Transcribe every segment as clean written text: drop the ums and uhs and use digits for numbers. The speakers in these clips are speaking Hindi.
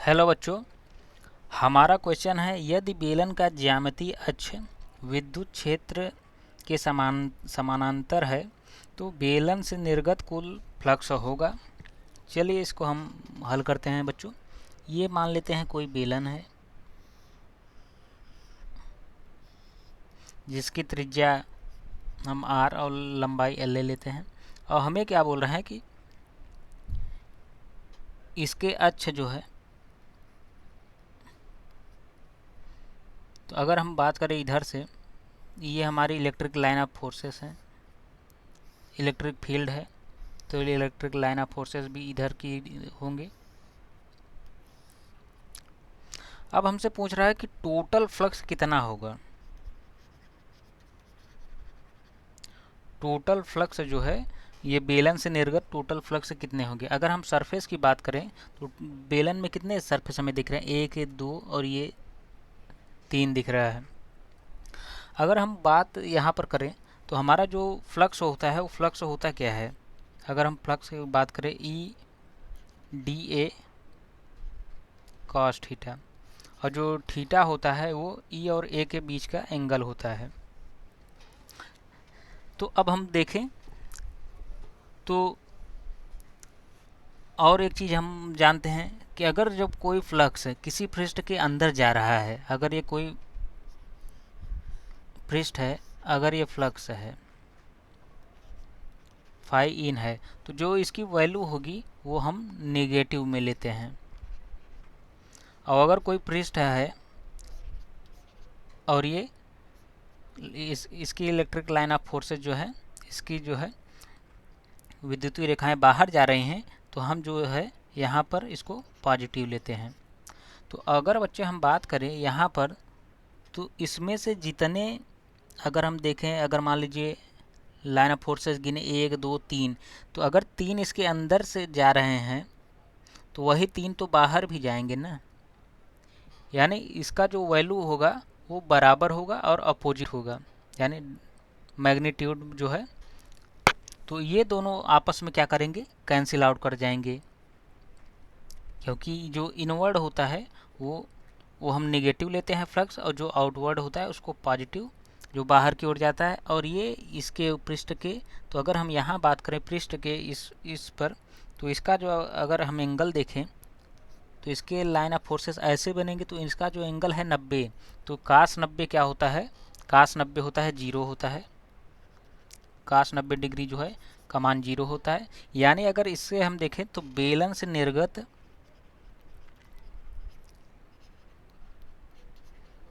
हेलो बच्चों, हमारा क्वेश्चन है यदि बेलन का ज्यामितीय अक्ष विद्युत क्षेत्र के समानांतर है तो बेलन से निर्गत कुल फ्लक्स होगा। चलिए इसको हम हल करते हैं बच्चों। ये मान लेते हैं कोई बेलन है जिसकी त्रिज्या हम r और लंबाई l ले लेते हैं, और हमें क्या बोल रहे हैं कि इसके अक्ष जो है, तो अगर हम बात करें इधर से, ये हमारी इलेक्ट्रिक लाइन ऑफ फोर्सेस है, इलेक्ट्रिक फील्ड है, तो इलेक्ट्रिक लाइन ऑफ फोर्सेस भी इधर की होंगे। अब हमसे पूछ रहा है कि टोटल फ्लक्स कितना होगा। टोटल फ्लक्स जो है ये बेलन से निर्गत टोटल फ्लक्स कितने होंगे। अगर हम सरफेस की बात करें तो बेलन में कितने सरफेस हमें दिख रहे हैं, 1 2 और ये 3 दिख रहा है। अगर हम बात यहाँ पर करें तो हमारा जो फ्लक्स होता है वो फ्लक्स होता क्या है। अगर हम फ्लक्स की बात करें E D A cos theta, और जो थीटा होता है वो ई और ए के बीच का एंगल होता है। तो अब हम देखें तो और एक चीज़ हम जानते हैं कि अगर जब कोई फ्लक्स किसी पृष्ठ के अंदर जा रहा है, अगर ये कोई पृष्ठ है, अगर ये फ्लक्स है फाई इन है, तो जो इसकी वैल्यू होगी वो हम नेगेटिव में लेते हैं। और अगर कोई पृष्ठ है और ये इसकी इलेक्ट्रिक लाइन ऑफ फोर्सेस जो है, इसकी जो है विद्युतीय रेखाएं बाहर जा रही हैं, तो हम जो है यहाँ पर इसको पॉजिटिव लेते हैं। तो अगर बच्चे हम बात करें यहाँ पर, तो इसमें से जितने अगर हम देखें, अगर मान लीजिए लाइन ऑफ फोर्सेस गिने 1 2 3, तो अगर 3 इसके अंदर से जा रहे हैं तो वही 3 तो बाहर भी जाएंगे ना, यानी इसका जो वैल्यू होगा वो बराबर होगा और अपोजिट होगा, यानी मैग्नीट्यूड जो है, तो ये दोनों आपस में क्या करेंगे, कैंसिल आउट कर जाएंगे। क्योंकि जो इनवर्ड होता है वो हम नेगेटिव लेते हैं फ्लक्स, और जो आउटवर्ड होता है उसको पॉजिटिव, जो बाहर की ओर जाता है। और ये इसके पृष्ठ के, तो अगर हम यहाँ बात करें पृष्ठ के इस पर, तो इसका जो अगर हम एंगल देखें तो इसके लाइन ऑफ फोर्सेस ऐसे बनेंगे, तो इसका जो एंगल है 90, तो कास 90 क्या होता है, कास 90 होता है 0 होता है, कास 90 डिग्री जो है का मान 0 होता है। यानी अगर इससे हम देखें तो बेलन से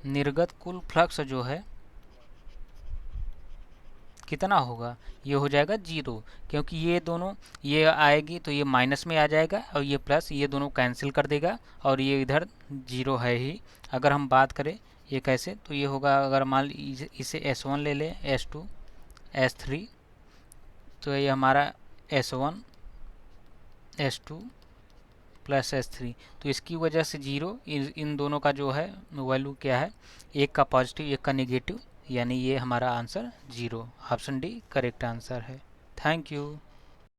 निर्गत कुल फ्लक्स जो है कितना होगा, ये हो जाएगा 0, क्योंकि ये दोनों, ये आएगी तो ये माइनस में आ जाएगा और ये प्लस, ये दोनों कैंसिल कर देगा और ये इधर 0 है ही। अगर हम बात करें ये कैसे, तो ये होगा, अगर मान इसे S1 ले लें, S2 S3, तो ये हमारा S1 S2 प्लस S3, तो इसकी वजह से 0, इन दोनों का जो है वैल्यू क्या है, एक का पॉजिटिव एक का नेगेटिव, यानी ये हमारा answer 0। Option D correct answer है। Thank you.